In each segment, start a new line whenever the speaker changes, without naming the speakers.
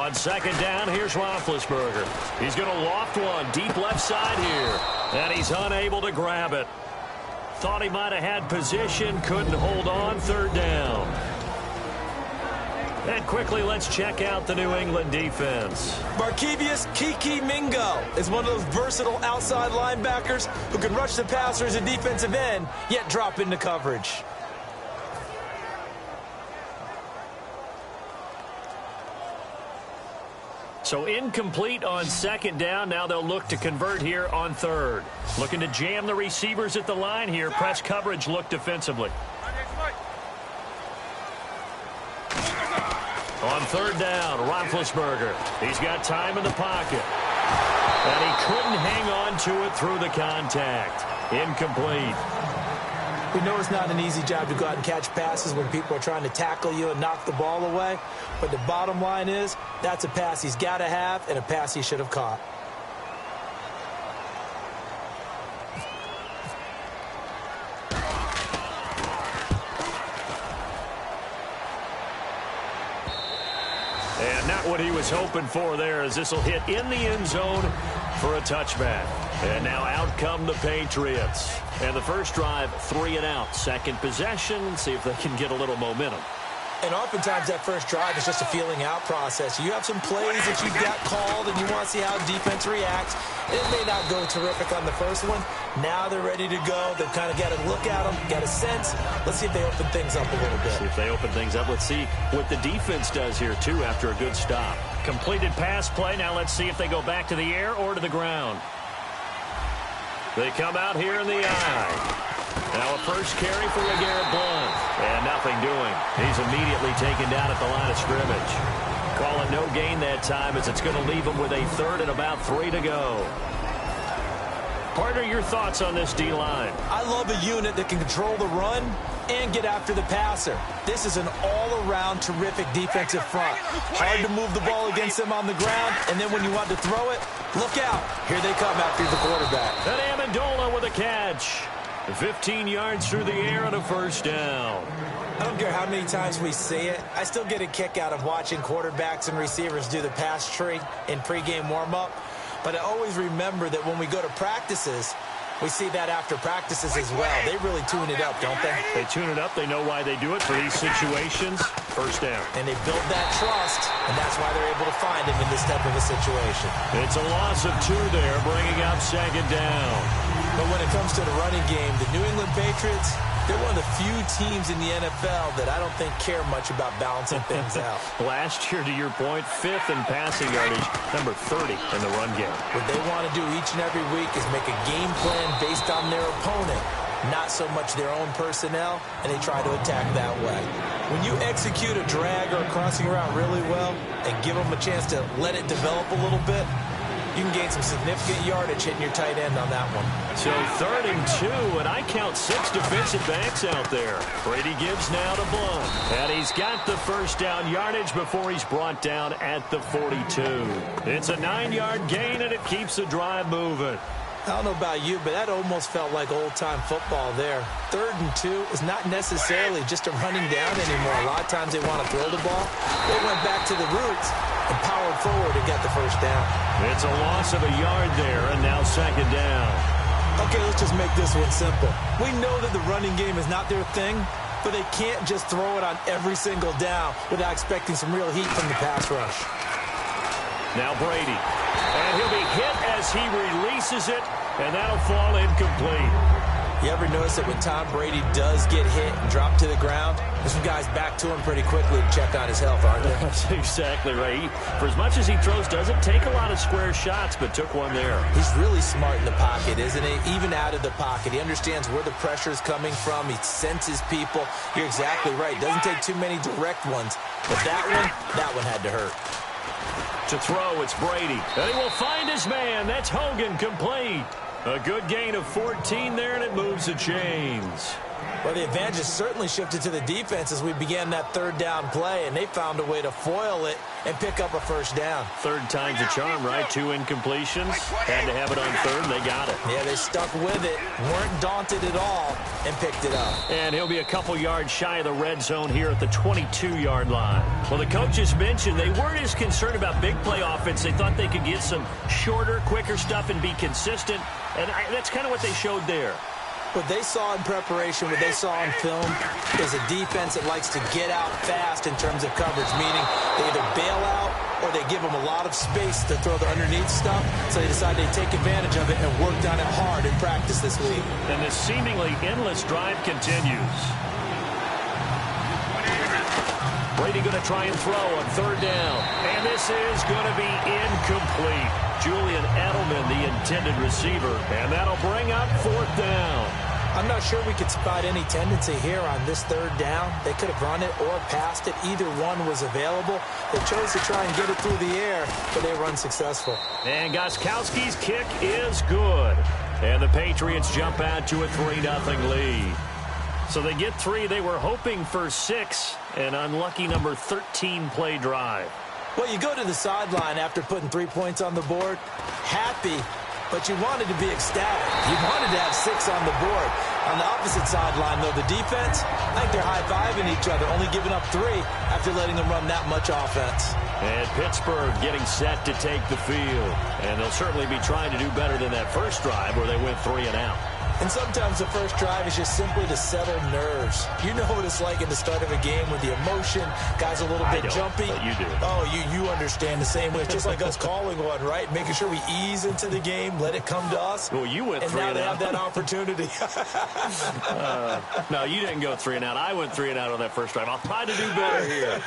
On second down, here's Roethlisberger. He's going to loft one deep left side here. And he's unable to grab it. Thought he might have had position, couldn't hold on. Third down. And quickly, let's check out the New England defense.
Markevius Kiki Mingo is one of those versatile outside linebackers who can rush the passer as a defensive end, yet drop into coverage.
So incomplete on second down. Now they'll look to convert here on third. Looking to jam the receivers at the line here. Press coverage look defensively. On third down, Roethlisberger. He's got time in the pocket. And he couldn't hang on to it through the contact. Incomplete.
We know it's not an easy job to go out and catch passes when people are trying to tackle you and knock the ball away. But the bottom line is, that's a pass he's got to have and a pass he should have caught.
And not what he was hoping for there, as this will hit in the end zone for a touchback. And now out come the Patriots. And the first drive, 3 and out. Second possession, see if they can get a little momentum.
And oftentimes that first drive is just a feeling out process. You have some plays that you've got called and you want to see how defense reacts. It may not go terrific on the first one. Now they're ready to go. They've kind of got to look at them, got a sense. Let's see if they open things up a little bit.
See if they open things up. Let's see what the defense does here, too, after a good stop. Completed pass play. Now let's see if they go back to the air or to the ground. They come out here in the eye. Now a first carry for LeGarrette Blount. And nothing doing. He's immediately taken down at the line of scrimmage. Call it no gain that time, as it's going to leave him with a third and about 3 to go. Partner, your thoughts on this D-line?
I love a unit that can control the run and get after the passer. This is an all-around terrific defensive front. Hard to move the ball against them on the ground, and then when you want to throw it, look out. Here they come after the quarterback.
And Amendola with a catch. 15 yards through the air and a first down.
I don't care how many times we see it. I still get a kick out of watching quarterbacks and receivers do the pass tree in pregame warm-up. But I always remember that when we go to practices, we see that after practices as well. They really tune it up, don't they?
They tune it up. They know why they do it for these situations. First down.
And they build that trust, and that's why they're able to find him in this type of a situation.
It's a loss of 2 there, bringing up second down.
But when it comes to the running game, the New England Patriots, they're one of the few teams in the NFL that I don't think care much about balancing things out.
Last year, to your point, 5th in passing yardage, number 30 in the run game.
What they want to do each and every week is make a game plan based on their opponent, not so much their own personnel, and they try to attack that way. When you execute a drag or a crossing route really well and give them a chance to let it develop a little bit, you can gain some significant yardage hitting your tight end on that one.
So 3rd and 2, and I count 6 defensive backs out there. Brady gives now to Blount. And he's got the first down yardage before he's brought down at the 42. It's a 9-yard gain, and it keeps the drive moving.
I don't know about you, but that almost felt like old-time football there. 3rd and 2 is not necessarily just a running down anymore. A lot of times they want to throw the ball. They went back to the roots and powered forward and got the first down.
It's a loss of a yard there, and now second down.
Okay, let's just make this one simple. We know that the running game is not their thing, but they can't just throw it on every single down without expecting some real heat from the pass rush.
Now Brady. And he'll be hit as he releases it, and that'll fall incomplete.
You ever notice that when Tom Brady does get hit and drop to the ground, there's some guys back to him pretty quickly to check on his health, aren't they?
That's exactly right. For as much as he throws, doesn't take a lot of square shots, but took one there.
He's really smart in the pocket, isn't he? Even out of the pocket. He understands where the pressure is coming from. He senses people. You're exactly right. Doesn't take too many direct ones. But that one had to hurt.
To throw, it's Brady. And he will find his man. That's Hogan, complete. A good gain of 14 there, and it moves the chains.
Well, the advantage has certainly shifted to the defense as we began that third down play, and they found a way to foil it and pick up a first down.
Third time's a charm, right? 2 incompletions. Had to have it on third, and they got it.
Yeah, they stuck with it, weren't daunted at all, and picked it up.
And he'll be a couple yards shy of the red zone here at the 22-yard line. Well, the coaches mentioned they weren't as concerned about big play offense. They thought they could get some shorter, quicker stuff and be consistent, and that's kind of what they showed there.
What they saw in preparation, what they saw in film, is a defense that likes to get out fast in terms of coverage, meaning they either bail out or they give them a lot of space to throw the underneath stuff, so they decide they take advantage of it and worked on it hard in practice this week.
And this seemingly endless drive continues. Brady going to try and throw on third down. And this is going to be incomplete. Julian Edelman, the intended receiver. And that'll bring up fourth down.
I'm not sure we could spot any tendency here on this third down. They could have run it or passed it. Either one was available. They chose to try and get it through the air, but they were unsuccessful.
And Gostkowski's kick is good. And the Patriots jump out to a 3-0 lead. So they get 3. They were hoping for 6. An unlucky number 13 play drive.
Well, you go to the sideline after putting 3 points on the board, happy, but you wanted to be ecstatic. You wanted to have 6 on the board. On the opposite sideline, though, the defense, I think they're high-fiving each other, only giving up 3 after letting them run that much offense.
And Pittsburgh getting set to take the field. And they'll certainly be trying to do better than that first drive where they went 3 and out.
And sometimes the first drive is just simply to settle nerves. You know what it's like at the start of a game with the emotion, guys a little bit jumpy.
But you do.
Oh, you understand the same way. It's just like us calling one, right? Making sure we ease into the game, let it come to us.
Well, you went 3 and out.
And now they have that opportunity.
No, you didn't go 3 and out. I went 3 and out on that first drive. I'll try to do better here.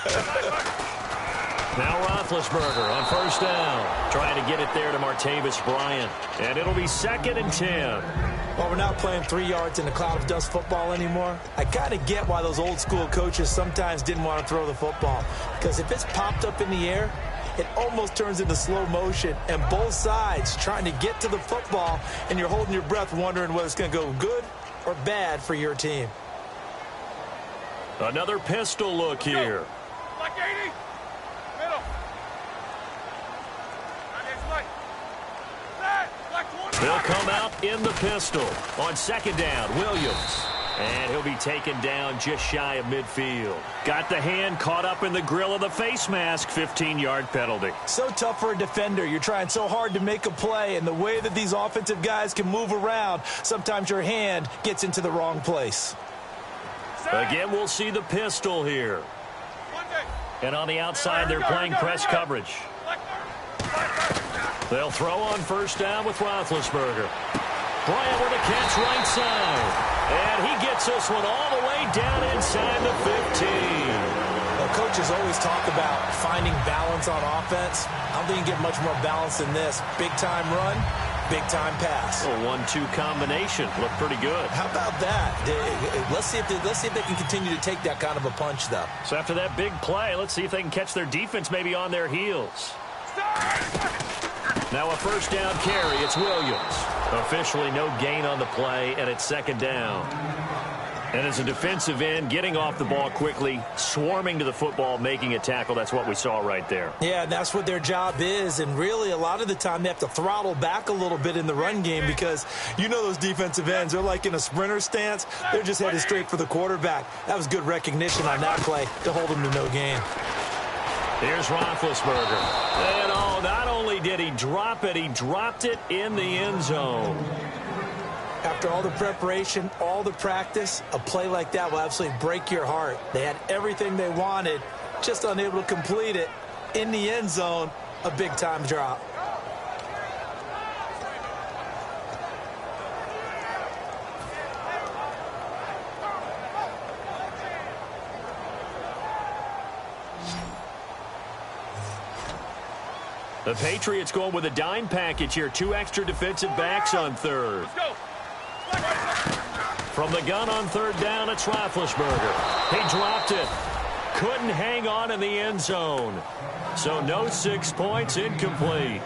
Now Roethlisberger on first down. Trying to get it there to Martavis Bryant. And it'll be 2nd and 10.
Well, we're not playing 3 yards in a cloud of dust football anymore. I kind of get why those old school coaches sometimes didn't want to throw the football. Because if it's popped up in the air, it almost turns into slow motion. And both sides trying to get to the football, and you're holding your breath wondering whether it's going to go good or bad for your team.
Another pistol look here.
Like 80. Middle.
They'll come out in the pistol on second down. Williams. And he'll be taken down just shy of midfield. Got the hand caught up in the grill of the face mask. 15-yard penalty.
So tough for a defender. You're trying so hard to make a play, and the way that these offensive guys can move around, sometimes your hand gets into the wrong place.
Again, we'll see the pistol here. And on the outside, they're playing press coverage. They'll throw on first down with Roethlisberger. Bryant with a catch right side. And he gets this one all the way down inside the 15.
Well, coaches always talk about finding balance on offense. I don't think you get much more balance than this. Big-time run, big-time pass.
A 1-2 combination. Looked pretty good.
How about that? Let's see if they can continue to take that kind of a punch, though.
So after that big play, let's see if they can catch their defense maybe on their heels. Now a first down carry. It's Williams. Officially no gain on the play, and it's second down. And as a defensive end, getting off the ball quickly, swarming to the football, making a tackle, that's what we saw right there.
Yeah, that's what their job is, and really a lot of the time they have to throttle back a little bit in the run game because you know those defensive ends, they're like in a sprinter stance. They're just headed straight for the quarterback. That was good recognition on that play to hold them to no gain.
Here's Roethlisberger. And not only did he drop it, he dropped it in the end zone.
After all the preparation, all the practice, a play like that will absolutely break your heart. They had everything they wanted, just unable to complete it. In the end zone, a big-time drop.
The Patriots going with a dime package here. 2 extra defensive backs on third. From the gun on third down, it's Roethlisberger. He dropped it. Couldn't hang on in the end zone. So no 6 points, incomplete.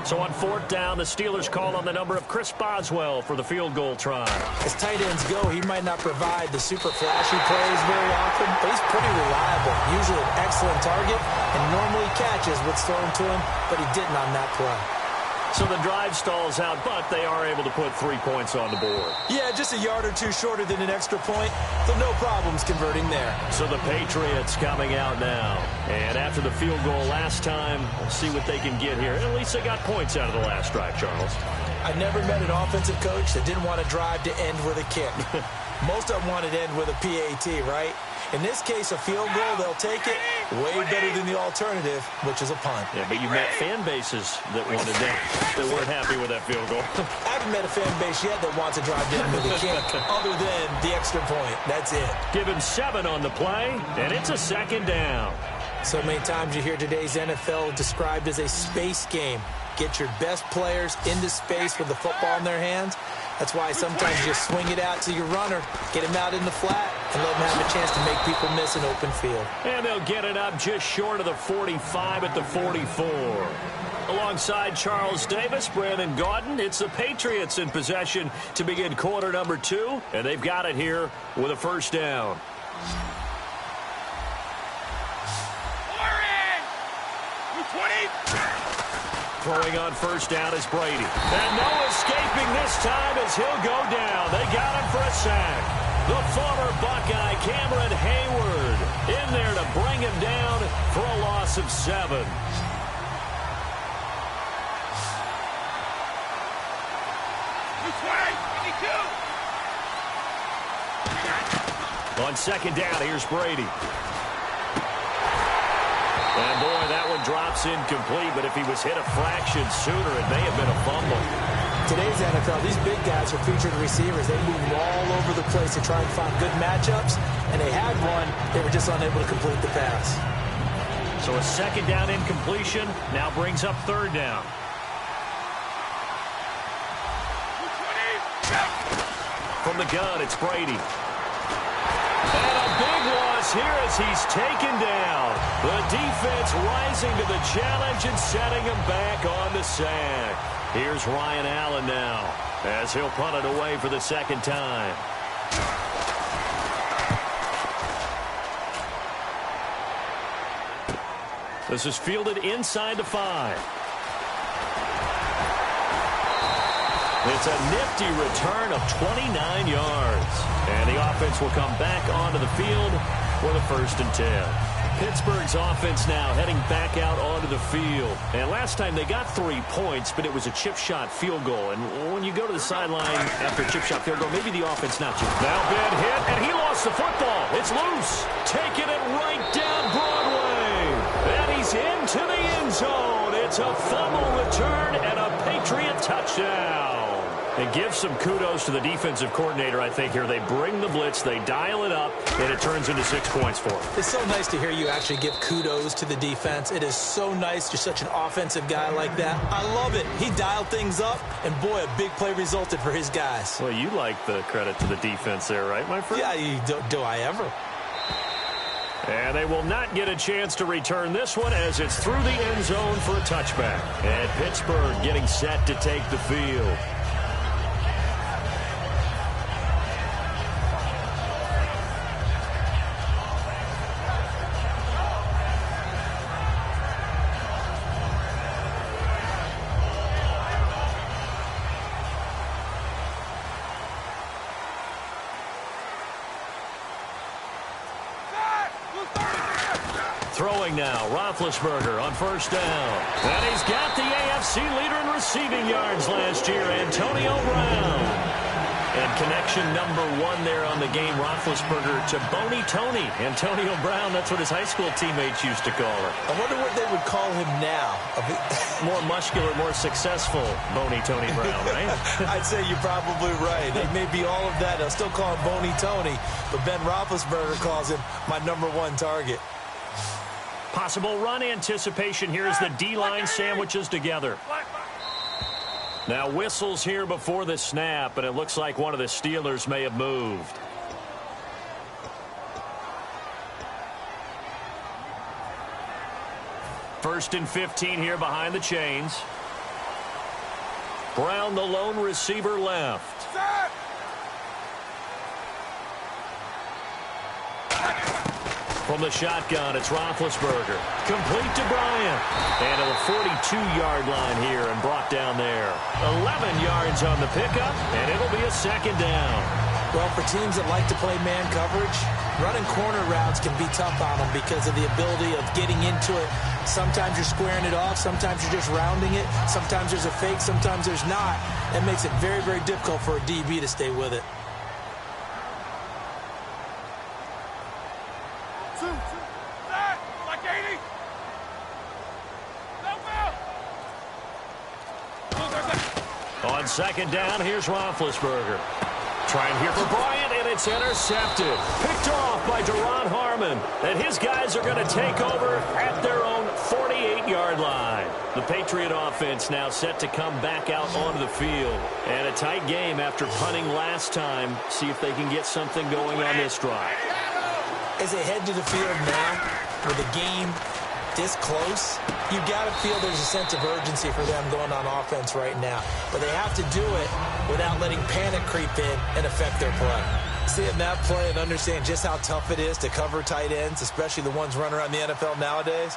So on 4th down, the Steelers call on the number of Chris Boswell for the field goal try.
As tight ends go, he might not provide the super flashy plays very often, but he's pretty reliable. Usually an excellent target and normally catches what's thrown to him, but he didn't on that play.
So the drive stalls out, but they are able to put 3 points on the board.
Yeah, just a yard or two shorter than an extra point, so no problems converting there.
So the Patriots coming out now. And after the field goal last time, we'll see what they can get here. At least they got points out of the last drive, Charles.
I never met an offensive coach that didn't want to drive to end with a kick. Most of them wanted to end with a PAT, right? In this case, a field goal, they'll take it. Way better than the alternative, which is a punt.
Yeah, but you met fan bases that wanted that, that weren't happy with that field goal.
I haven't met a fan base yet that wants to drive down with a kick, other than the extra point. That's it.
Give him 7 on the play, and it's a 2nd down.
So many times you hear today's NFL described as a space game. Get your best players into space with the football in their hands. That's why sometimes you just swing it out to your runner, get him out in the flat, and let him have a chance to make people miss an open field.
And they'll get it up just short of the 45 at the 44. Alongside Charles Davis, Brandon Gaudin, it's the Patriots in possession to begin quarter number 2, and they've got it here with a 1st down. Throwing on 1st down is Brady. And no escaping this time as he'll go down. They got him for a sack. The former Buckeye, Cameron Hayward, in there to bring him down for a loss of 7. On 2nd down, here's Brady. And boy, that one drops incomplete, but if he was hit a fraction sooner, it may have been a fumble.
Today's NFL, these big guys are featured receivers. They move all over the place to try and find good matchups, and they had one. They were just unable to complete the pass.
So a 2nd down incompletion now brings up 3rd down. From the gun, it's Brady. And a big loss here as he's taken down. The defense rising to the challenge and setting him back on the sack. Here's Ryan Allen now as he'll punt it away for the 2nd time. This is fielded inside the 5. It's a nifty return of 29 yards. And the offense will come back onto the field for the 1st and 10. Pittsburgh's offense now heading back out onto the field. And last time they got 3 points, but it was a chip shot field goal. And when you go to the sideline after a chip shot field goal, maybe the offense not you. Now Ben hit, and he lost the football. It's loose. Taking it right down Broadway. And he's into the end zone. It's a fumble return and a Patriot touchdown. And give some kudos to the defensive coordinator, I think, here. They bring the blitz, they dial it up, and it turns into 6 points for them.
It's so nice to hear you actually give kudos to the defense. It is so nice. You're such an offensive guy like that. I love it. He dialed things up, and boy, a big play resulted for his guys.
Well, you like the credit to the defense there, right, my friend?
Yeah, do I ever?
And they will not get a chance to return this one as it's through the end zone for a touchback. And Pittsburgh getting set to take the field. Throwing now, Roethlisberger on 1st down. And he's got the AFC leader in receiving yards last year, Antonio Brown. And connection number 1 there on the game, Roethlisberger to Boney Tony. Antonio Brown, that's what his high school teammates used to call him.
I wonder what they would call him now.
More muscular, more successful Boney Tony Brown, right?
I'd say you're probably right. They may be all of that. They'll still call him Boney Tony, but Ben Roethlisberger calls him my number 1 target.
Possible run anticipation here as the D-line sandwiches together. Now whistles here before the snap, and it looks like one of the Steelers may have moved. First and 15 here behind the chains. Brown, the lone receiver, left.
Set.
From the shotgun, it's Roethlisberger. Complete to Bryant. And to the 42-yard line here and brought down there. 11 yards on the pickup, and it'll be a second down.
Well, for teams that like to play man coverage, running corner routes can be tough on them because of the ability of getting into it. Sometimes you're squaring it off. Sometimes you're just rounding it. Sometimes there's a fake. Sometimes there's not. That makes it very, very difficult for a DB to stay with it.
Set. Like 80. No foul.
On second down, here's Roethlisberger. Trying here for Bryant, and it's intercepted. Picked off by Deron Harmon. And his guys are going to take over at their own 48-yard line. The Patriot offense now set to come back out onto the field. And a tight game after punting last time. See if they can get something going on this drive.
As they head to the field now, with the game this close, you've got to feel there's a sense of urgency for them going on offense right now. But they have to do it without letting panic creep in and affect their play. Seeing that play and understand just how tough it is to cover tight ends, especially the ones running around the NFL nowadays,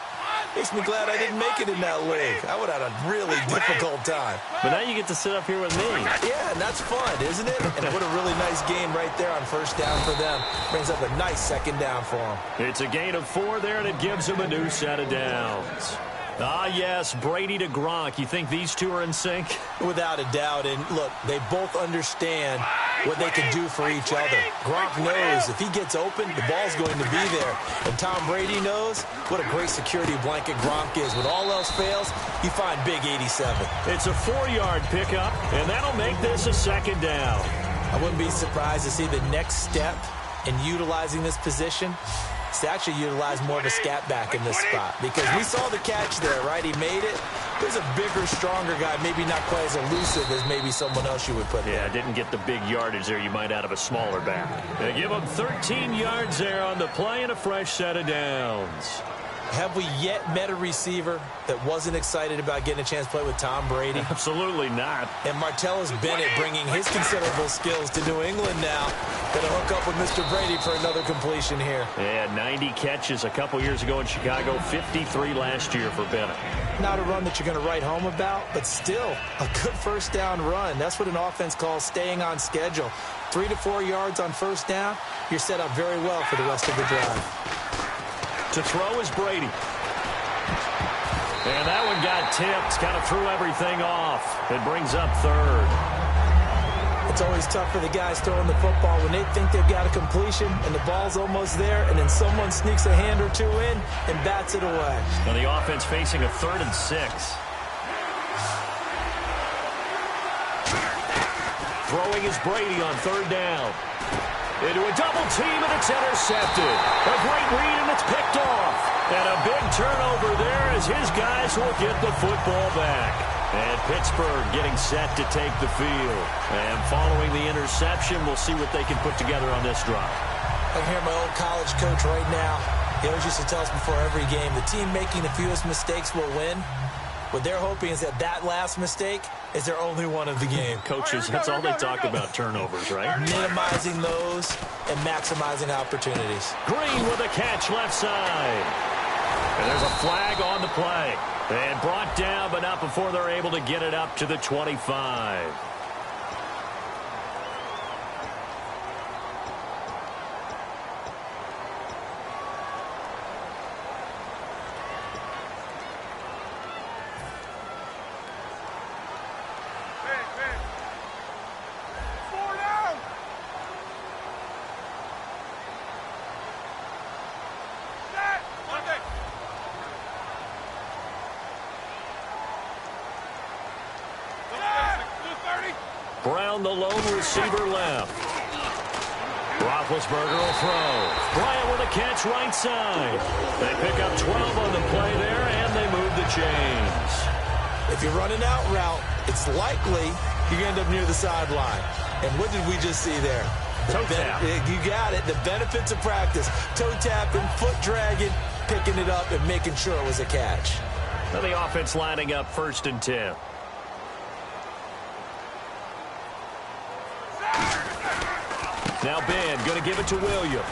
makes me glad I didn't make it in that league. I would have had a really difficult time.
But now you get to sit up here with me.
Yeah, and that's fun, isn't it? And what a really nice game right there on first down for them. Brings up a nice second down for them.
It's a gain of 4 there, and it gives them a new set of downs. Ah, yes, Brady to Gronk. You think these two are in sync?
Without a doubt. And, look, they both understand what they can do for each other. Gronk knows if he gets open, the ball's going to be there. And Tom Brady knows what a great security blanket Gronk is. When all else fails, you find big 87.
It's a 4-yard pickup, and that'll make this a second down.
I wouldn't be surprised to see the next step in utilizing this position. To actually utilize more of a scat back in this spot, because we saw the catch there, right? He made it. There's a bigger, stronger guy, maybe not quite as elusive as maybe someone else you would put there.
Yeah, didn't get the big yardage there you might out of a smaller back. They give him 13 yards there on the play and a fresh set of downs.
Have we yet met a receiver that wasn't excited about getting a chance to play with Tom Brady?
Absolutely not.
And Martellus Bennett bringing his considerable skills to New England now. Going to hook up with Mr. Brady for another completion here.
Yeah, 90 catches a couple years ago in Chicago, 53 last year for Bennett.
Not a run that you're going to write home about, but still a good first down run. That's what an offense calls staying on schedule. 3 to 4 yards on first down, you're set up very well for the rest of the drive.
To throw is Brady. And that one got tipped. Kind of threw everything off. It brings up third.
It's always tough for the guys throwing the football when they think they've got a completion and the ball's almost there, and then someone sneaks a hand or two in and bats it away.
Now the offense facing a 3rd and 6. Throwing is Brady on 3rd down. Into a double team, and it's intercepted. A great read, and it's picked off. And a big turnover there as his guys will get the football back. And Pittsburgh getting set to take the field. And following the interception, we'll see what they can put together on this drive.
I hear my old college coach right now. He always used to tell us before every game, the team making the fewest mistakes will win. What they're hoping is that that last mistake is their only one of the game.
Coaches, that's all they talk about, turnovers, right?
Minimizing those and maximizing opportunities.
Green with a catch left side. And there's a flag on the play. And brought down, but not before they're able to get it up to the 25. Brown, the lone receiver, left. Roethlisberger will throw. Bryant with a catch right side. They pick up 12 on the play there, and they move the chains.
If you run an out route, it's likely you're going to end up near the sideline. And what did we just see there?
Toe tap.
You got it. The benefits of practice. Toe tapping, foot dragging, picking it up, and making sure it was a catch.
Now the offense lining up 1st and 10. Now Ben going to give it to Williams.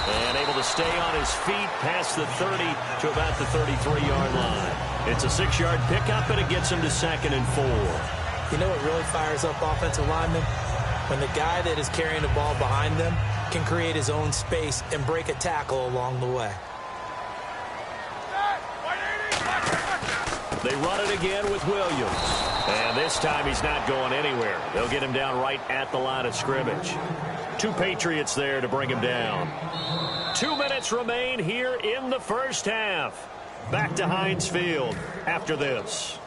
And able to stay on his feet past the 30 to about the 33-yard line. It's a 6-yard pickup, and it gets him to 2nd and 4.
You know what really fires up offensive linemen? When the guy that is carrying the ball behind them can create his own space and break a tackle along the way.
They run it again with Williams. And this time he's not going anywhere. They'll get him down right at the line of scrimmage. 2 Patriots there to bring him down. 2 minutes remain here in the first half. Back to Heinz Field after this.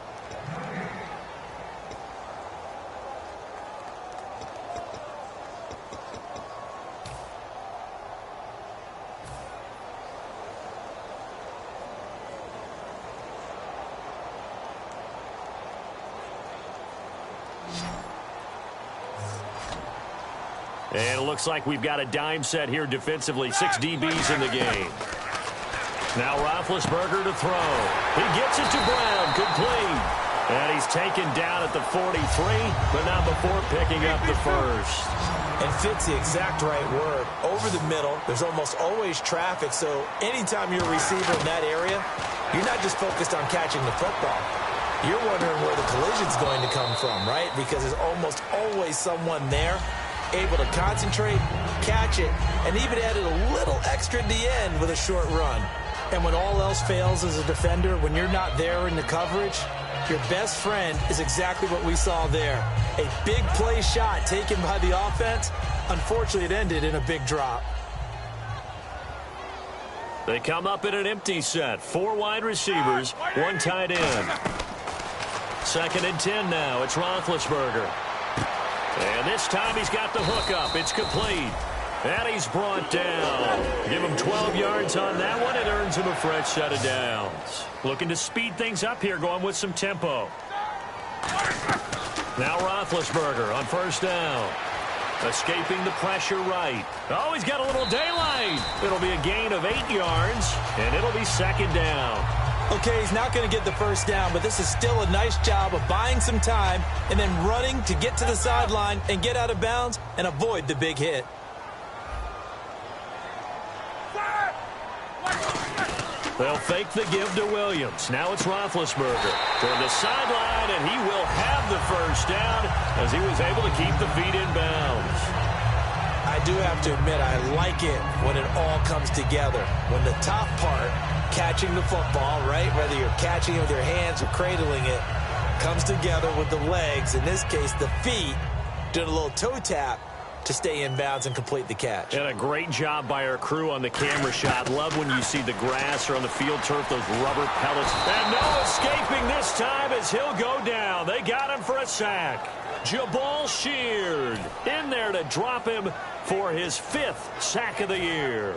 And it looks like we've got a dime set here defensively. 6 DBs in the game. Now Roethlisberger to throw. He gets it to Brown. Complete. And he's taken down at the 43, but not before picking up the first.
And fits the exact right word. Over the middle, there's almost always traffic, so anytime you're a receiver in that area, you're not just focused on catching the football. You're wondering where the collision's going to come from, right? Because there's almost always someone there able to concentrate, catch it, and even added a little extra at the end with a short run. And when all else fails as a defender, when you're not there in the coverage, your best friend is exactly what we saw there. A big play shot taken by the offense. Unfortunately, it ended in a big drop.
They come up in an empty set. 4 wide receivers, 1 tight end. 2nd and 10 now. It's Roethlisberger. And this time he's got the hook up. It's complete. And he's brought down. Give him 12 yards on that one. It earns him a fresh set of downs. Looking to speed things up here, going with some tempo. Now Roethlisberger on first down. Escaping the pressure right. Oh, he's got a little daylight. It'll be a gain of 8 yards, and it'll be 2nd down.
Okay, he's not going to get the first down, but this is still a nice job of buying some time and then running to get to the sideline and get out of bounds and avoid the big hit.
They'll fake the give to Williams. Now it's Roethlisberger toward the sideline, and he will have the first down as he was able to keep the feet in bounds.
I do have to admit, I like it when it all comes together. When the top part, catching the football, right, whether you're catching it with your hands or cradling it, comes together with the legs, in this case the feet, doing a little toe tap to stay in bounds and complete the catch.
And a great job by our crew on the camera shot. Love when you see the grass or on the field turf, those rubber pellets. And no escaping this time as he'll go down. They got him for a sack. Jabal Sheard in there to drop him for his 5th sack of the year.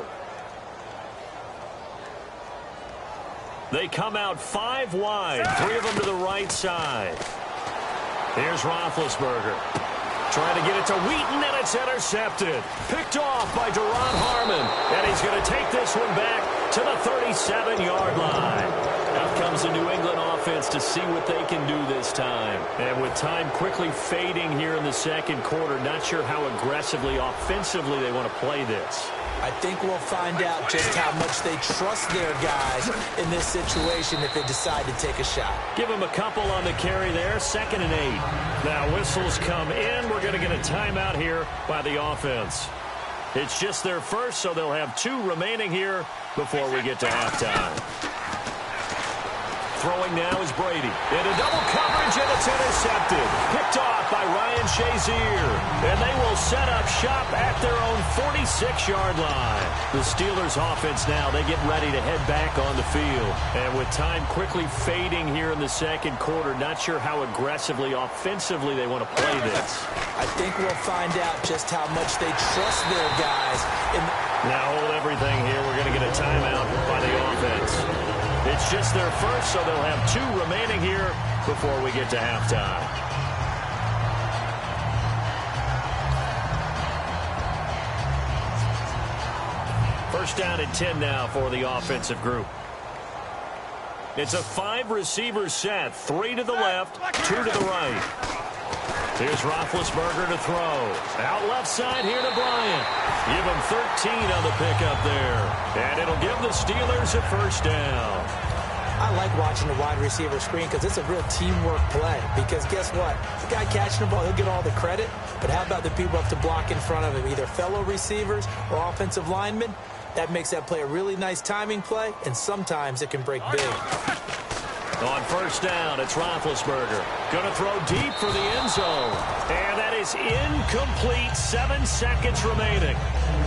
They come out 5 wide, 3 of them to the right side. Here's Roethlisberger. Trying to get it to Wheaton, and it's intercepted. Picked off by Duron Harmon. And he's going to take this one back to the 37-yard line. Out comes the New England offense to see what they can do this time. And with time quickly fading here in the second quarter, not sure how aggressively, offensively they want to play this.
I think we'll find out just how much they trust their guys in this situation if they decide to take a shot.
Give them a couple on the carry there, 2nd and 8. Now whistles come in. We're going to get a timeout here by the offense. It's just their first, so they'll have 2 remaining here before we get to halftime. Throwing now is Brady. Into double coverage, and it's intercepted. Picked off by Ryan Shazier. And they will set up shop at their own 46-yard line. The Steelers offense now, they get ready to head back on the field. And with time quickly fading here in the second quarter, not sure how aggressively, offensively they want to play this.
I think we'll find out just how much they trust their guys.
Now hold everything here. We're going to get a timeout by the offense. It's just their first, so they'll have 2 remaining here before we get to halftime. First down and 10 now for the offensive group. It's a 5-receiver set, 3 to the left, 2 to the right. Here's Roethlisberger to throw. Out left side here to Bryant. Give him 13 on the pickup there. And it'll give the Steelers a first down.
I like watching the wide receiver screen because it's a real teamwork play. Because guess what? The guy catching the ball, he'll get all the credit. But how about the people up to block in front of him, either fellow receivers or offensive linemen? That makes that play a really nice timing play, and sometimes it can break big.
On first down, it's Roethlisberger. Going to throw deep for the end zone. And that is incomplete. 7 seconds remaining.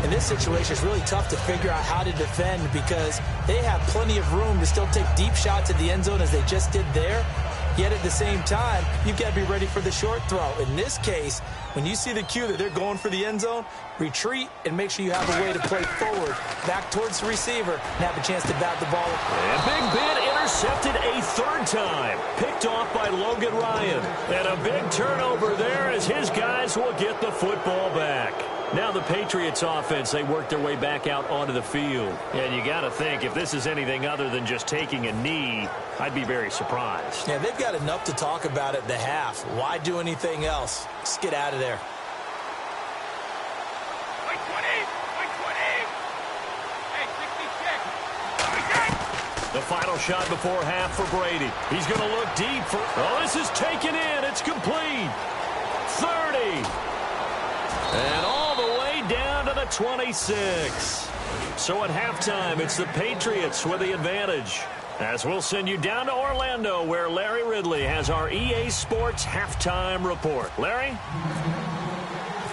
In this situation, it's really tough to figure out how to defend because they have plenty of room to still take deep shots at the end zone as they just did there. Yet at the same time, you've got to be ready for the short throw. In this case, when you see the cue that they're going for the end zone, retreat and make sure you have a way to play forward, back towards the receiver, and have a chance to bat the ball.
And Big Ben intercepted a third time. Picked off by Logan Ryan. And a big turnover there as his guys will get the football back. Now the Patriots offense, they work their way back out onto the field. And you got to think, if this is anything other than just taking a knee, I'd be very surprised.
Yeah, they've got enough to talk about at the half. Why do anything else? Just get out of there.
Wait 20! Wait 20! Hey, 66!
The final shot before half for Brady. He's going to look deep for... Oh, this is taken in. It's complete. 30. And all the way down to the 26. So at halftime, it's the Patriots with the advantage. As we'll send you down to Orlando, where Larry Ridley has our EA Sports halftime report. Larry?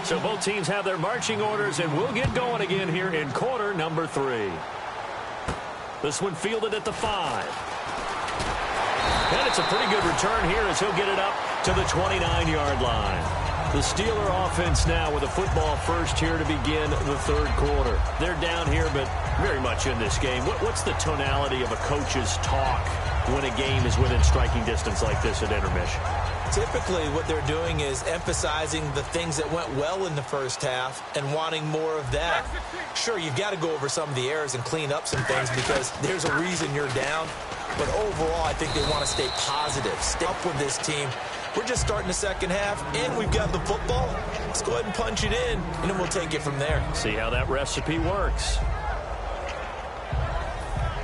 So both teams have their marching orders, and we'll get going again here in quarter number 3. This one fielded at the 5. And it's a pretty good return here as he'll get it up to the 29-yard line. The Steeler offense now with a football first here to begin the third quarter. They're down here, but very much in this game. What's the tonality of a coach's talk when a game is within striking distance like this at intermission?
Typically, what they're doing is emphasizing the things that went well in the first half and wanting more of that. Sure, you've got to go over some of the errors and clean up some things because there's a reason you're down. But overall, I think they want to stay positive, stay up with this team. We're just starting the second half, and we've got the football. Let's go ahead and punch it in, and then we'll take it from there.
See how that recipe works.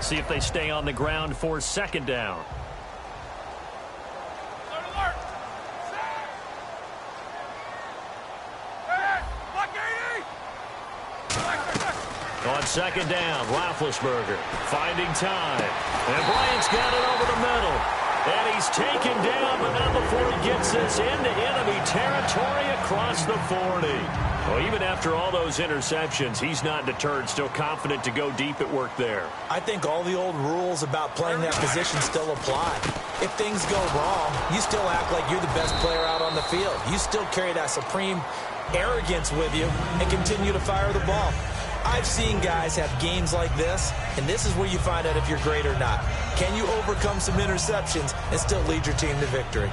See if they stay on the ground for second down.
Alert! Hey, block 80!
On second down, Roethlisberger finding time. And Bryant's got it over the middle. And he's taken down, but not before he gets this into enemy territory across the 40. Well, even after all those interceptions, he's not deterred, still confident to go deep at work there.
I think all the old rules about playing that position still apply. If things go wrong, you still act like you're the best player out on the field. You still carry that supreme arrogance with you and continue to fire the ball. I've seen guys have games like this, and this is where you find out if you're great or not. Can you overcome some interceptions and still lead your team to victory?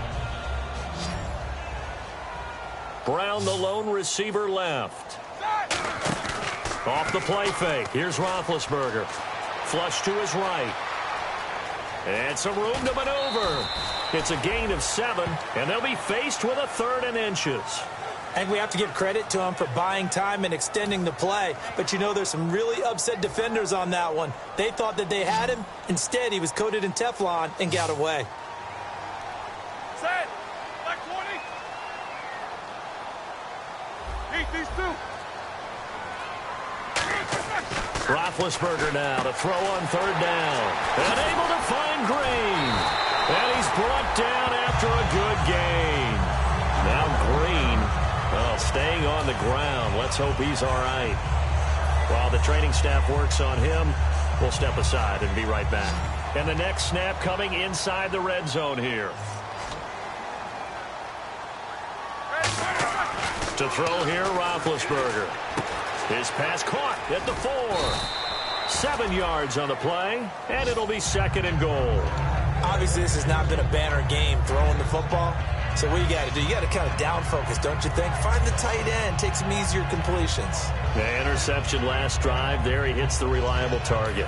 Brown, the lone receiver, left. Off the play fake. Here's Roethlisberger. Flush to his right. And some room to maneuver. It's a gain of 7, and they'll be faced with a 3rd and inches.
And we have to give credit to him for buying time and extending the play. But, you know, there's some really upset defenders on that one. They thought that they had him. Instead, he was coated in Teflon and got away.
Set! Black 20! Eat these two!
Roethlisberger now to throw on 3rd down. And able to find Green. And he's brought down after a good gain. Now Green, staying on the ground. Let's hope he's all right. While the training staff works on him, we'll step aside and be right back. And the next snap coming inside the red zone here. To throw here, Roethlisberger. His pass caught at the 4. 7 yards on the play, and it'll be 2nd and goal.
Obviously, this has not been a banner game throwing the football. So what you got to do, you got to kind of down focus, don't you think? Find the tight end, take some easier completions.
The interception last drive there. He hits the reliable target.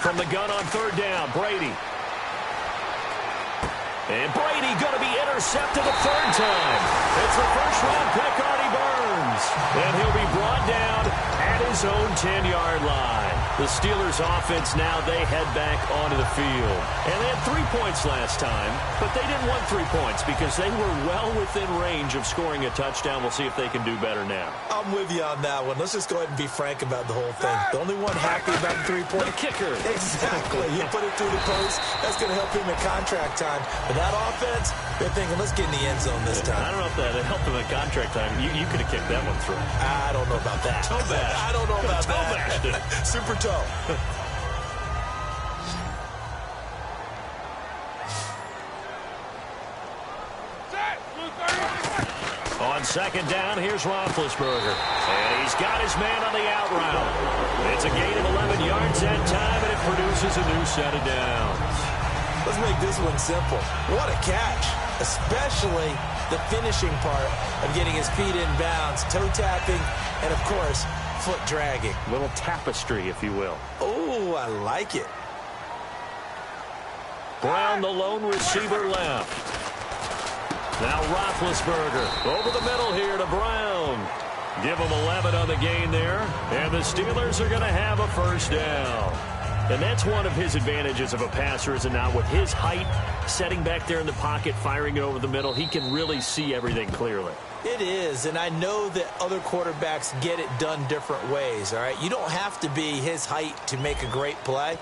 From the gun on third down, Brady. And Brady going to be intercepted a third time. It's the first-round pick, Artie Burns. And he'll be brought down at his own 10-yard line. The Steelers' offense now, they head back onto the field. And they had 3 points last time, but they didn't want 3 points because they were well within range of scoring a touchdown. We'll see if they can do better now.
I'm with you on that one. Let's just go ahead and be frank about the whole thing. The only one happy about the 3-point.
The kicker.
Exactly. You put it through the post. That's going to help him in contract time. But that offense, they're thinking, let's get in the end zone this time.
I don't know if that helped him in contract time. You could have kicked that one through.
I don't know about that.
Toe bash.
I don't know about
Toe
that.
bashed it.
Super toe.
On second down, here's Roethlisberger. And he's got his man on the out route. It's a gain of 11 yards that time, and it produces a new set of downs.
Let's make this one simple. What a catch, especially the finishing part of getting his feet in bounds, toe tapping, and, of course, foot dragging.
Little tapestry, if you will.
Oh, I like it.
Brown, the lone receiver, left. Now Roethlisberger over the middle here to Brown. Give him 11 on the gain there. And the Steelers are going to have a first down. And that's one of his advantages of a passer, is it not? With his height, setting back there in the pocket, firing it over the middle, he can really see everything clearly.
It is, and I know that other quarterbacks get it done different ways, all right? You don't have to be his height to make a great play.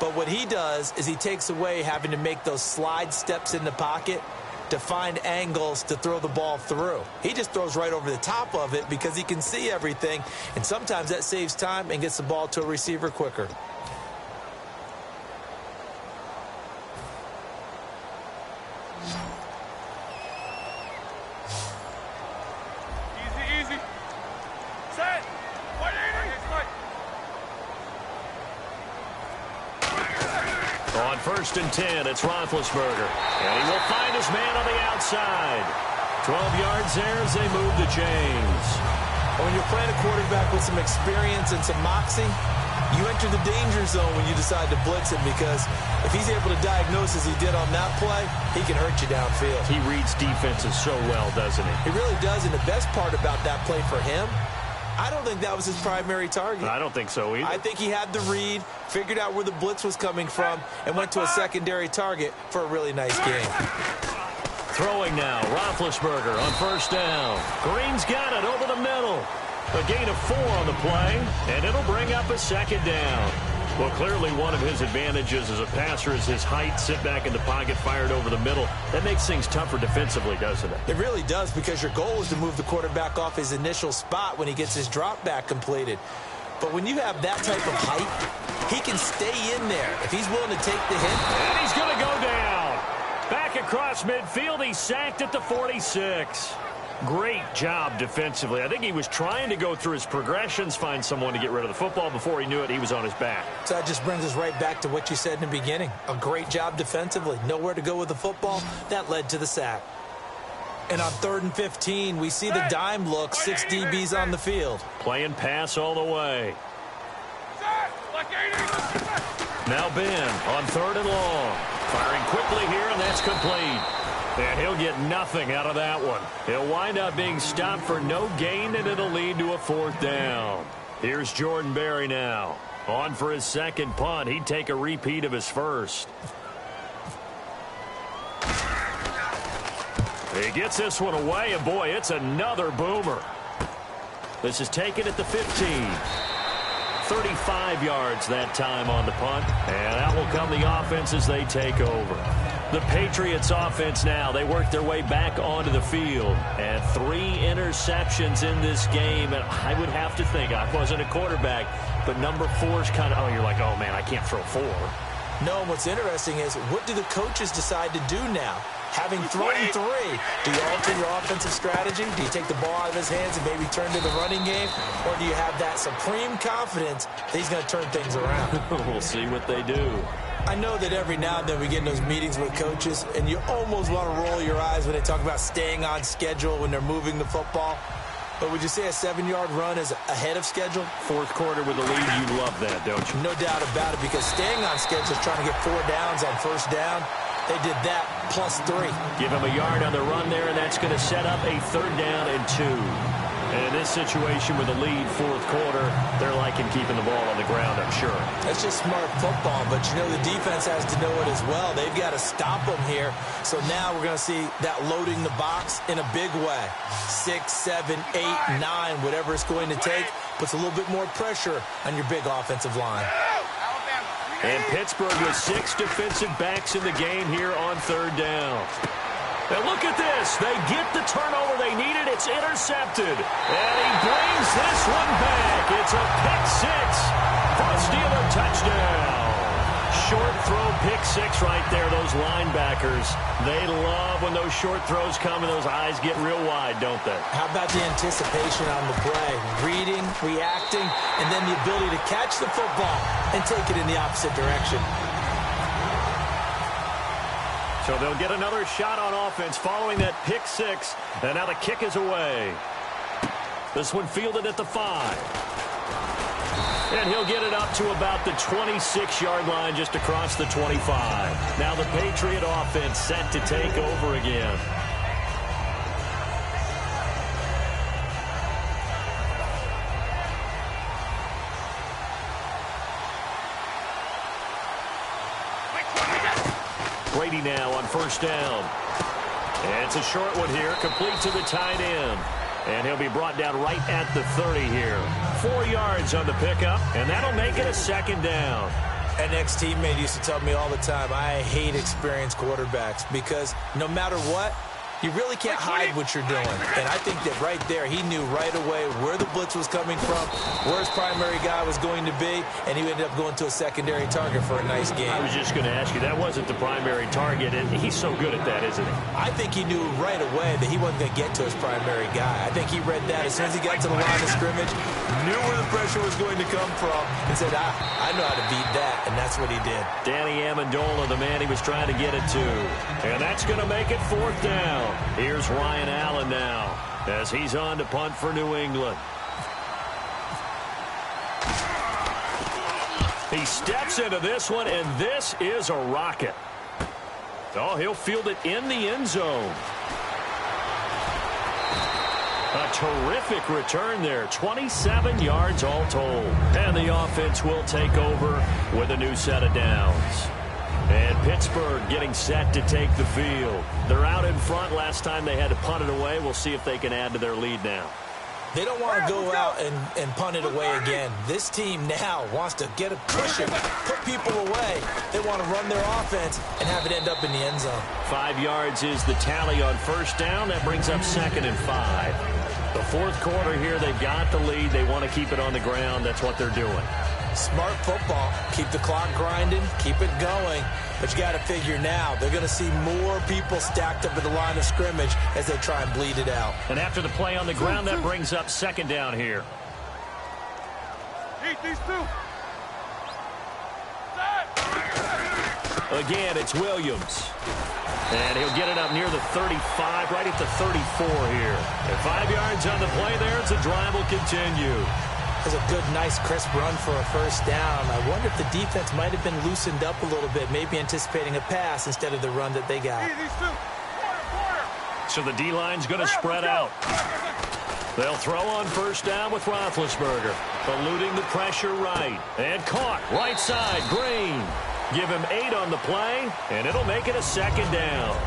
But what he does is he takes away having to make those slide steps in the pocket to find angles to throw the ball through. He just throws right over the top of it because he can see everything, and sometimes that saves time and gets the ball to a receiver quicker.
Easy. Set. 180.
On first and 10, it's Roethlisberger. And he will find his man on the outside. 12 yards there as they move the chains.
When you're playing a quarterback with some experience and some moxie, you enter the danger zone when you decide to blitz him, because if he's able to diagnose as he did on that play, he can hurt you downfield.
He reads defenses so well, doesn't he?
He really does, and the best part about that play for him, I don't think that was his primary target.
I don't think so either.
I think he had the read, figured out where the blitz was coming from, and went to a secondary target for a really nice game.
Throwing now, Roethlisberger on first down. Green's got it over the middle. A gain of 4 on the play, and it'll bring up a second down. Well, clearly one of his advantages as a passer is his height, sit back in the pocket, fired over the middle. That makes things tougher defensively, doesn't it?
It really does, because your goal is to move the quarterback off his initial spot when he gets his drop back completed. But when you have that type of height, he can stay in there if he's willing to take the hit.
And he's going to go down. Back across midfield, he's sacked at the 46. Great job defensively. I think he was trying to go through his progressions, find someone to get rid of the football. Before he knew it, he was on his back.
So that just brings us right back to what you said in the beginning. A great job defensively. Nowhere to go with the football. That led to the sack. And on 3rd and 15, we see the dime look, 6 DBs on the field.
Playing pass all the way. Now Ben on 3rd and long. Firing quickly here, and that's complete. And he'll get nothing out of that one. He'll wind up being stopped for no gain, and it'll lead to a 4th down. Here's Jordan Berry now. On for his second punt. He'd take a repeat of his first. He gets this one away, and boy, it's another boomer. This is taken at the 15. 35 yards that time on the punt, and that will come the offense as they take over. The Patriots offense now, they work their way back onto the field. And 3 interceptions in this game. And I would have to think, I wasn't a quarterback, but number 4 is kind of, oh, you're like, oh, man, I can't throw 4.
No, and what's interesting is, what do the coaches decide to do now? Having thrown 3, do you alter your offensive strategy? Do you take the ball out of his hands and maybe turn to the running game? Or do you have that supreme confidence that he's going to turn things around?
We'll see what they do.
I know that every now and then we get in those meetings with coaches, and you almost want to roll your eyes when they talk about staying on schedule when they're moving the football. But would you say a 7-yard run is ahead of schedule?
Fourth quarter with the lead, you love that, don't you?
No doubt about it, because staying on schedule is trying to get 4 downs on first down. They did that plus 3.
Give him a yard on the run there, and that's going to set up a 3rd down and 2. And in this situation with the lead, fourth quarter, they're liking keeping the ball on the ground, I'm sure.
That's just smart football, but you know the defense has to know it as well. They've got to stop them here. So now we're going to see that loading the box in a big way. 6, 7, 8, 9, whatever it's going to take, puts a little bit more pressure on your big offensive line.
And Pittsburgh with 6 defensive backs in the game here on 3rd down. And look at this. They get the turnover they needed. It's intercepted. And he brings this one back. It's a pick 6 for a Steeler touchdown. Short throw, pick 6 right there. Those linebackers, they love when those short throws come and those eyes get real wide, don't they?
How about the anticipation on the play? Reading, reacting, and then the ability to catch the football and take it in the opposite direction.
So they'll get another shot on offense following that pick 6. And now the kick is away. This one fielded at the 5. And he'll get it up to about the 26-yard line just across the 25. Now the Patriot offense set to take over again. Brady now on first down. And it's a short one here, complete to the tight end. And he'll be brought down right at the 30 here. 4 yards on the pickup, and that'll make it a 2nd down.
An ex-teammate used to tell me all the time, I hate experienced quarterbacks because no matter what, you really can't hide what you're doing. And I think that right there, he knew right away where the blitz was coming from, where his primary guy was going to be, and he ended up going to a secondary target for a nice game.
I was just going to ask you, that wasn't the primary target, and he's so good at that, isn't he?
I think he knew right away that he wasn't going to get to his primary guy. I think he read that as soon as he got to the line of scrimmage, knew where the pressure was going to come from, and said, I know how to beat that, and that's what he did.
Danny Amendola, the man he was trying to get it to. And that's going to make it 4th down. Here's Ryan Allen now as he's on to punt for New England. He steps into this one, and this is a rocket. Oh, he'll field it in the end zone. A terrific return there. 27 yards all told. And the offense will take over with a new set of downs. And Pittsburgh getting set to take the field. They're out in front. Last time they had to punt it away. We'll see if they can add to their lead now.
They don't want to go out and punt it away again. This team now wants to get a cushion, put people away. They want to run their offense and have it end up in the end zone.
5 yards is the tally on first down. That brings up 2nd and 5. The fourth quarter here, they've got the lead. They want to keep it on the ground. That's what they're doing.
Smart football. Keep the clock grinding. Keep it going. But you got to figure now, they're going to see more people stacked up at the line of scrimmage as they try and bleed it out.
And after the play on the ground, that brings up 2nd down here.
Eat these 2.
Again, it's Williams. And he'll get it up near the 35, right at the 34 here. And 5 yards on the play there as the drive will continue.
That's a good, nice, crisp run for a first down. I wonder if the defense might have been loosened up a little bit, maybe anticipating a pass instead of the run that they got.
So the D-line's going to spread out. They'll throw on first down with Roethlisberger. Eluding the pressure right. And caught right side, Green. Give him 8 on the play, and it'll make it a 2nd down.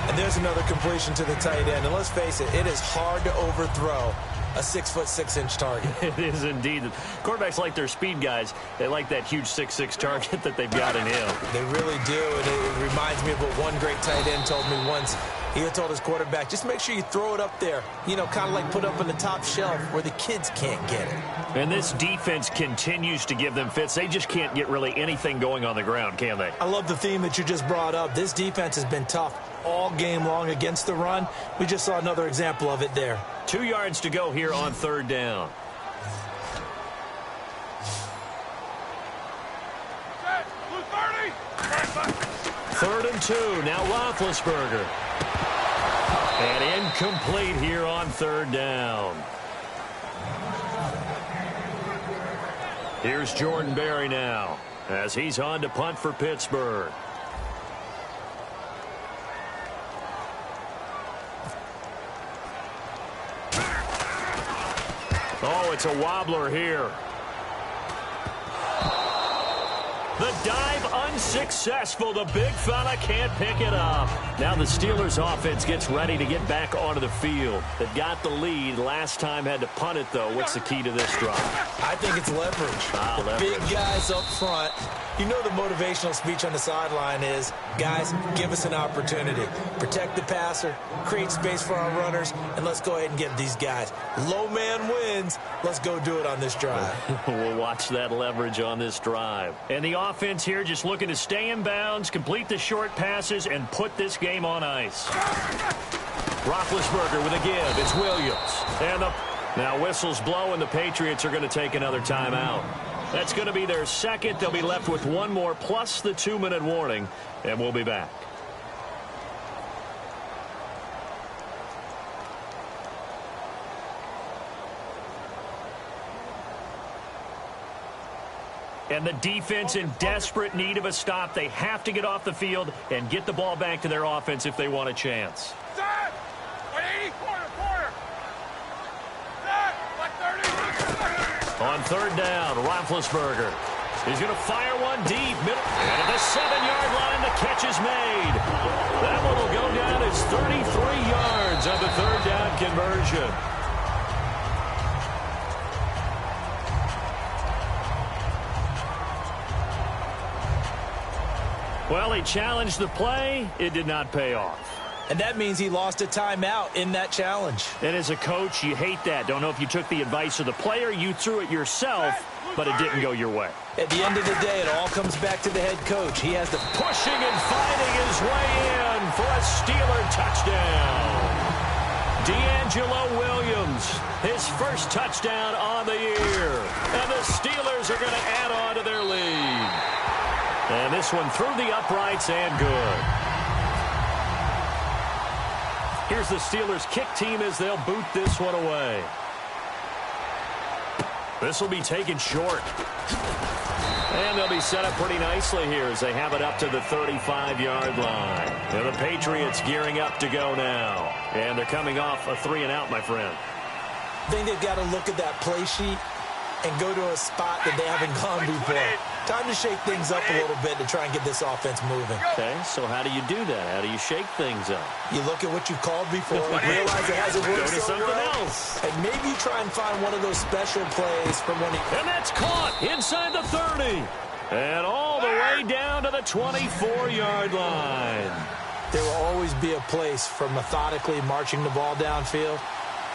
And there's another completion to the tight end. And let's face it is hard to overthrow a 6'6" target.
It is indeed. Quarterbacks like their speed guys. They like that huge 6'6" target that they've got in him.
They really do, and it reminds me of what one great tight end told me once. He had told his quarterback, just make sure you throw it up there, you know, kind of like put up on the top shelf where the kids can't get it.
And this defense continues to give them fits. They just can't get really anything going on the ground, can they?
I love the theme that you just brought up. This defense has been tough all game long against the run. We just saw another example of it there.
2 yards to go here on 3rd down. Third and 2. Now Roethlisberger. And incomplete here on 3rd down. Here's Jordan Berry now as he's on to punt for Pittsburgh. Oh, it's a wobbler here. The dive unsuccessful. The big fella can't pick it up. Now the Steelers offense gets ready to get back onto the field. They've got the lead. Last time had to punt it, though. What's the key to this drive?
I think it's leverage.
Leverage.
Big guys up front. You know the motivational speech on the sideline is, guys, give us an opportunity. Protect the passer, create space for our runners, and let's go ahead and get these guys. Low man wins. Let's go do it on this drive.
We'll watch that leverage on this drive. And the offense here just looking to stay in bounds, complete the short passes, and put this game on ice. Roethlisberger with a give. It's Williams. And now whistles blow, and the Patriots are going to take another timeout. That's going to be their second. They'll be left with one more plus the 2-minute warning, and we'll be back. And the defense in desperate need of a stop. They have to get off the field and get the ball back to their offense if they want a chance.
Set! 180, quarter. Set! 130.
On third down, Roethlisberger. He's going to fire one deep. Middle, and at the 7-yard line, the catch is made. That one will go down as 33 yards on the third down conversion. Well, he challenged the play. It did not pay off.
And that means he lost a timeout in that challenge.
And as a coach, you hate that. Don't know if you took the advice of the player, you threw it yourself, but it didn't go your way.
At the end of the day, it all comes back to the head coach. He has to
pushing and fighting his way in for a Steeler touchdown. D'Angelo Williams, his first touchdown on the year. And the Steelers are going to add on to their lead. And this one through the uprights and good. Here's the Steelers kick team as they'll boot this one away. This will be taken short. And they'll be set up pretty nicely here as they have it up to the 35-yard line. And the Patriots gearing up to go now. And they're coming off a 3-and-out, my friend.
I think they've got to look at that play sheet and go to a spot that they haven't gone before. Time to shake things up a little bit to try and get this offense moving.
Okay, so how do you do that? How do you shake things up?
You look at what you've called before, realize it hasn't worked
Go to
so
something
well,
else.
and maybe you try and find one of those special plays from when he...
And that's caught inside the 30. And all the way down to the 24-yard line.
There will always be a place for methodically marching the ball downfield.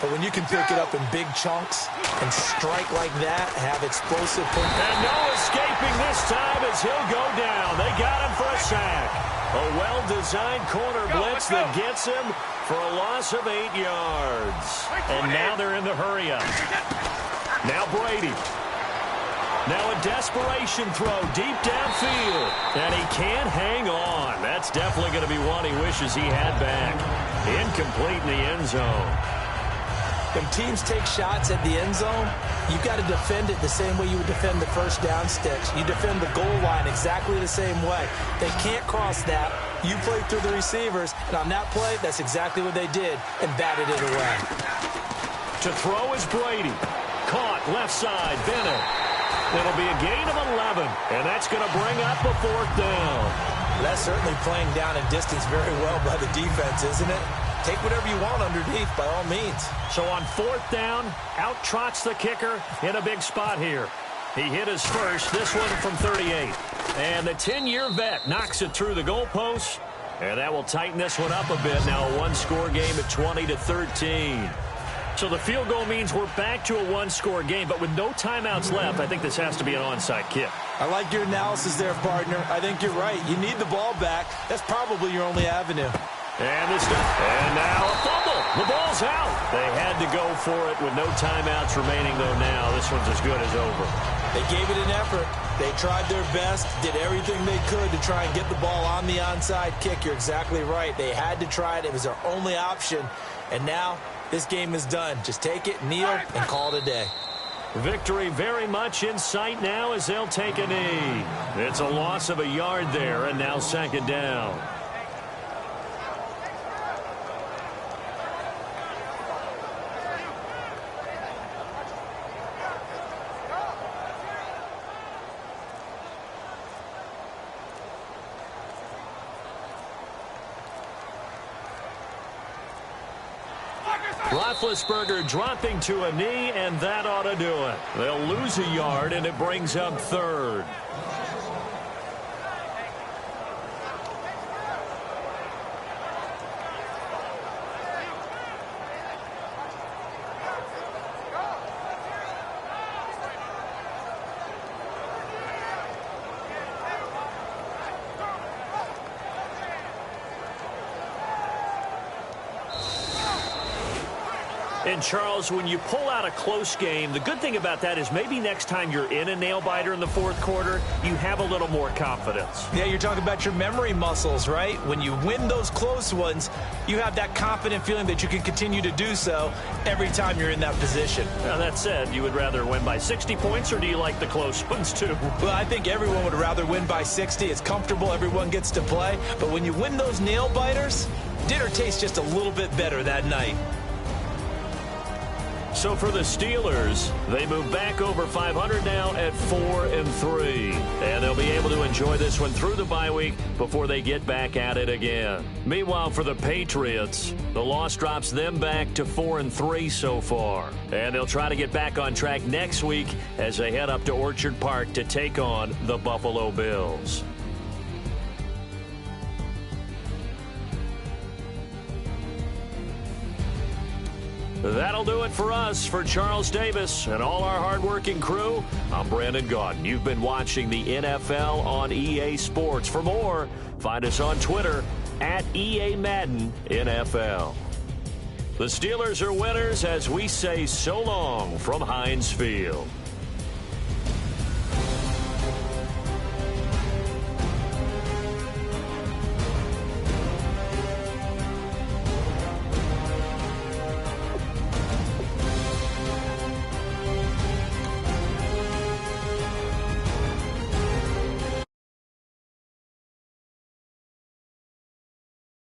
But when you can pick it up in big chunks and strike like that, have explosive...
And no escaping this time as he'll go down. They got him for a sack. A well-designed corner blitz that gets him for a loss of 8 yards. And now they're in the hurry-up. Now Brady. Now a desperation throw deep downfield. And he can't hang on. That's definitely going to be one he wishes he had back. Incomplete in the end zone.
When teams take shots at the end zone, you've got to defend it the same way you would defend the first down sticks. You defend the goal line exactly the same way. They can't cross that. You play through the receivers, and on that play, that's exactly what they did, and batted it away.
To throw is Brady. Caught left side, Bennett. It'll be a gain of 11, and that's going to bring up a fourth down.
That's certainly playing down in distance very well by the defense, isn't it? Take whatever you want underneath, by all means.
So on fourth down, out trots the kicker in a big spot here. He hit his first, this one from 38. And the 10-year vet knocks it through the goalpost. And that will tighten this one up a bit. Now a one-score game at 20-13. So the field goal means we're back to a one-score game. But with no timeouts left, I think this has to be an onside kick.
I like your analysis there, partner. I think you're right. You need the ball back. That's probably your only avenue.
And now a fumble. The ball's out. They had to go for it with no timeouts remaining, though now. This one's as good as over.
They gave it an effort. They tried their best, did everything they could to try and get the ball on the onside kick. You're exactly right. They had to try it. It was their only option. And now this game is done. Just take it, kneel, and call it a day.
Victory very much in sight now as they'll take a knee. It's a loss of a yard there, and now 2nd down. Roethlisberger dropping to a knee, and that ought to do it. They'll lose a yard, and it brings up 3rd. And, Charles, when you pull out a close game, the good thing about that is maybe next time you're in a nail-biter in the 4th quarter, you have a little more confidence.
Yeah, you're talking about your memory muscles, right? When you win those close ones, you have that confident feeling that you can continue to do so every time you're in that position.
Now, that said, you would rather win by 60 points, or do you like the close ones, too?
Well, I think everyone would rather win by 60. It's comfortable. Everyone gets to play. But when you win those nail-biters, dinner tastes just a little bit better that night.
So for the Steelers, they move back over 500 now at 4-3. And they'll be able to enjoy this one through the bye week before they get back at it again. Meanwhile, for the Patriots, the loss drops them back to 4-3 so far. And they'll try to get back on track next week as they head up to Orchard Park to take on the Buffalo Bills. That'll do it for us. For Charles Davis and all our hardworking crew, I'm Brandon Gaudin. You've been watching the NFL on EA Sports. For more, find us on Twitter at EA Madden NFL. The Steelers are winners as we say so long from Heinz Field.